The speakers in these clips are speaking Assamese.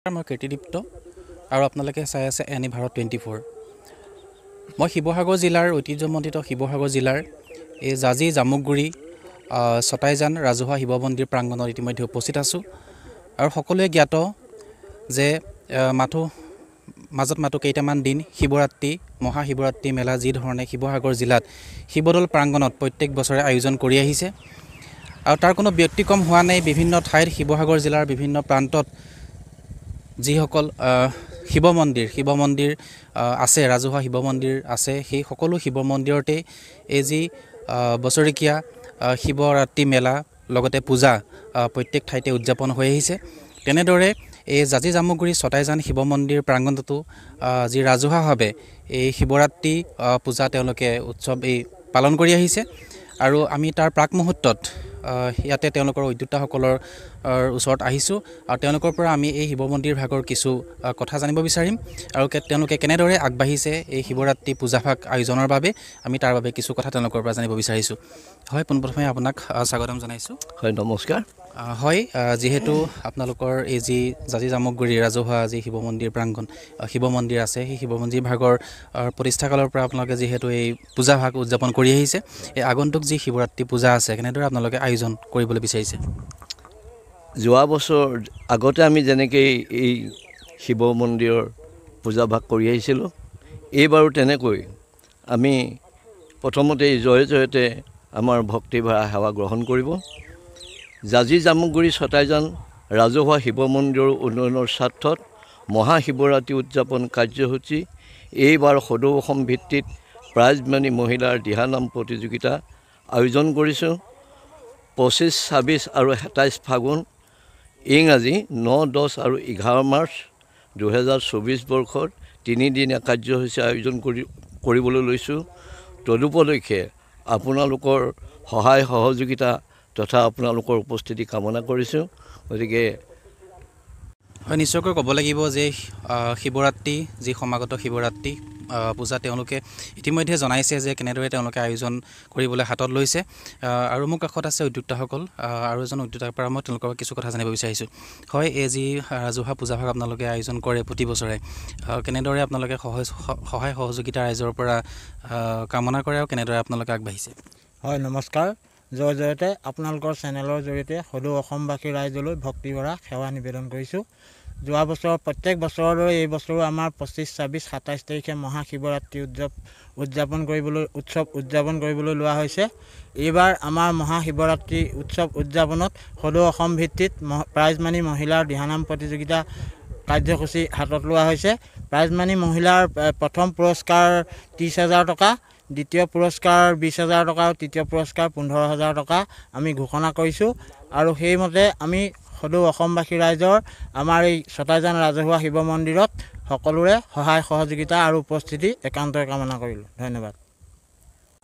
মই কীৰ্তিদীপ্ত আৰু আপোনালোকে চাই আছে এনি ভাৰত 24। মই শিৱসাগৰ জিলাৰ ঐতিহ্যমণ্ডিত শিৱসাগৰ জিলাৰ এই জাজি জামুকগুৰি ছটাইজান ৰাজহুৱা শিৱ মন্দিৰ প্ৰাংগণত ইতিমধ্যে উপস্থিত আছোঁ আৰু সকলোৱে জ্ঞাত যে মাজত কেইটামান দিন শিৱৰাত্ৰি মহাশিৱৰাত্ৰি মেলা যি ধৰণে শিৱসাগৰ জিলাত শিৱদৌল প্ৰাংগণত প্ৰত্যেক বছৰে আয়োজন কৰি আহিছে আৰু তাৰ কোনো ব্যতিক্ৰম হোৱা নাই। বিভিন্ন ঠাইত শিৱসাগৰ জিলাৰ বিভিন্ন প্ৰান্তত যিসকল শিৱ মন্দিৰ আছে, ৰাজহুৱা শিৱ মন্দিৰ আছে, সেই সকলো শিৱ মন্দিৰতে এই যি বছৰেকীয়া শিৱৰাত্ৰি মেলা লগতে পূজা প্ৰত্যেক ঠাইতে উদযাপন হৈ আহিছে। তেনেদৰে এই জাজি জামুগুৰি ছটাইজান শিৱ মন্দিৰ প্ৰাংগণতো যি ৰাজহুৱাভাৱে এই শিৱৰাত্ৰি পূজা তেওঁলোকে উৎসৱ পালন কৰি আহিছে আৰু আমি তাৰ প্ৰাক মুহূৰ্তত ইয়াতে তেওঁলোকৰ উদ্যোক্তাসকলৰ ওচৰত আহিছোঁ আৰু তেওঁলোকৰ পৰা আমি এই শিৱ মন্দিৰ ভাগৰ কিছু কথা জানিব বিচাৰিম আৰু তেওঁলোকে কেনেদৰে আগবাঢ়িছে এই শিৱৰাত্ৰি পূজাভাগ আয়োজনৰ বাবে আমি তাৰ বাবে কিছু কথা তেওঁলোকৰ পৰা জানিব বিচাৰিছোঁ। হয়, পোনপ্ৰথমে আপোনাক স্বাগতম জনাইছোঁ। হয়, নমস্কাৰ। হয়, যিহেতু আপোনালোকৰ এই যি জাজি জামুকগুৰি ৰাজহুৱা যি শিৱ মন্দিৰ প্ৰাংগণ শিৱ মন্দিৰ আছে, সেই শিৱ মন্দিৰ ভাগৰ প্ৰতিষ্ঠাকালৰ পৰা আপোনালোকে যিহেতু এই পূজাভাগ উদযাপন কৰি আহিছে, এই আগন্তুক যি শিৱৰাত্ৰি পূজা আছে কেনেদৰে আপোনালোকে আয়োজন কৰিবলৈ বিচাৰিছে? যোৱা বছৰ আগতে আমি যেনেকৈ এই শিৱ মন্দিৰৰ পূজাভাগ কৰি আহিছিলোঁ, এইবাৰো তেনেকৈ আমি প্ৰথমতে জয়তে আমাৰ ভক্তিভাৰা সেৱা গ্ৰহণ কৰিব। জাজি জামুগুৰি ছটাইজান ৰাজহুৱা শিৱ মন্দিৰৰ উন্নয়নৰ স্বাৰ্থত মহাশিৱৰাত্ৰি উদযাপন কাৰ্যসূচী এইবাৰ সদৌ অসম ভিত্তিত প্ৰাইজমানি মহিলাৰ দিহানাম প্ৰতিযোগিতা আয়োজন কৰিছোঁ। 25, 26 আৰু 27 ফাগুন ইংৰাজী 9, 10 আৰু 11 মাৰ্চ 2024 বৰ্ষৰ 3দিনীয়া কাৰ্যসূচী আয়োজন কৰিবলৈ লৈছোঁ। তদুপলক্ষে আপোনালোকৰ সহায় সহযোগিতা তথা আপোনালোকৰ উপস্থিতি কামনা কৰিছোঁ। গতিকে হয়, নিশ্চয়কৈ ক'ব লাগিব যে শিৱৰাত্ৰি যি সমাগত শিৱৰাত্ৰি পূজা তেওঁলোকে ইতিমধ্যে জনাইছে যে কেনেদৰে তেওঁলোকে আয়োজন কৰিবলৈ হাতত লৈছে আৰু মোৰ কাষত আছে উদ্যোক্তাসকল আৰু এজন উদ্যোক্তাৰ পৰা মই তেওঁলোকৰ কিছু কথা জানিব বিচাৰিছোঁ। হয়, এই যি ৰাজহুৱা পূজাভাগ আপোনালোকে আয়োজন কৰে প্ৰতি বছৰে, কেনেদৰে আপোনালোকে সহায় সহযোগিতা ৰাইজৰ পৰা কামনা কৰে আৰু কেনেদৰে আপোনালোকে আগবাঢ়িছে? হয়, নমস্কাৰ। জয়তে আপোনালোকৰ চেনেলৰ জৰিয়তে সদৌ অসমবাসী ৰাইজলৈ ভক্তিভৰা সেৱা নিবেদন কৰিছোঁ। যোৱা বছৰ প্ৰত্যেক বছৰলৈ এই বছৰো আমাৰ 25, 26, 27 তাৰিখে মহাশিৱৰাত্ৰি উৎসৱ উদযাপন কৰিবলৈ লোৱা হৈছে। এইবাৰ আমাৰ মহাশিৱৰাত্ৰি উৎসৱ উদযাপনত সদৌ অসম ভিত্তিত প্ৰাইজমানি মহিলাৰ দিহানাম প্ৰতিযোগিতা কাৰ্যসূচী হাতত লোৱা হৈছে। প্ৰাইজমানি মহিলাৰ প্ৰথম পুৰস্কাৰ 30,000 টকা, দ্বিতীয় পুৰস্কাৰ 20,000 টকা আৰু তৃতীয় পুৰস্কাৰ 15,000 টকা আমি ঘোষণা কৰিছোঁ আৰু সেইমতে আমি সদৌ অসমবাসী ৰাইজৰ আমাৰ এই ছটাইজান ৰাজহুৱা শিৱ মন্দিৰত সকলোৰে সহায় সহযোগিতা আৰু উপস্থিতি একান্তই কামনা কৰিলোঁ। ধন্যবাদ।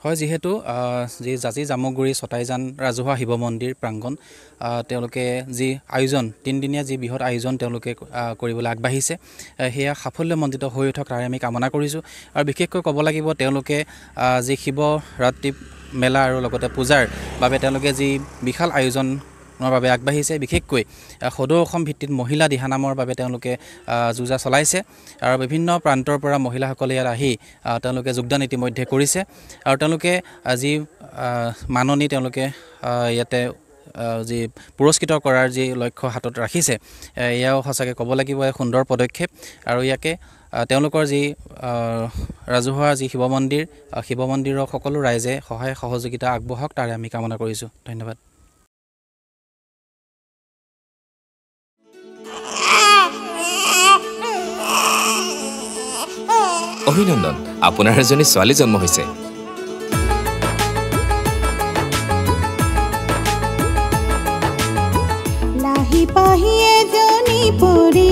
হয়, যিহেতু যি জাজি জামুগুৰি ছটাইজান ৰাজহুৱা শিৱ মন্দিৰ প্ৰাংগণ তেওঁলোকে যি আয়োজন 3দিনীয়া যি বৃহৎ আয়োজন তেওঁলোকে কৰিবলৈ আগবাঢ়িছে, সেয়া সাফল্যমণ্ডিত হৈ উঠক তাৰে আমি কামনা কৰিছোঁ আৰু বিশেষকৈ ক'ব লাগিব তেওঁলোকে যি শিৱৰাত্ৰি মেলা আৰু লগতে পূজাৰ বাবে তেওঁলোকে যি বিশাল আয়োজনৰ বাবে আগবাঢ়িছে, বিশেষকৈ সদৌ অসম ভিত্তিত মহিলা দিহানামৰ বাবে তেওঁলোকে যুঁজা চলাইছে আৰু বিভিন্ন প্ৰান্তৰ পৰা মহিলাসকলে ইয়াত আহি তেওঁলোকে যোগদান ইতিমধ্যে কৰিছে আৰু তেওঁলোকে যি মাননি তেওঁলোকে ইয়াতে যি পুৰস্কৃত কৰাৰ যি লক্ষ্য হাতত ৰাখিছে, এয়াও সঁচাকৈ ক'ব লাগিব এক সুন্দৰ পদক্ষেপ আৰু ইয়াকে তেওঁলোকৰ যি ৰাজহুৱা যি শিৱ মন্দিৰৰ সকলো ৰাইজে সহায় সহযোগিতা আগবঢ়াওক তাৰে আমি কামনা কৰিছোঁ। ধন্যবাদ। অভিনন্দন, আপোনাৰ এজনী ছোৱালী জন্ম হৈছে। লাহি পাহি এজনী পৰি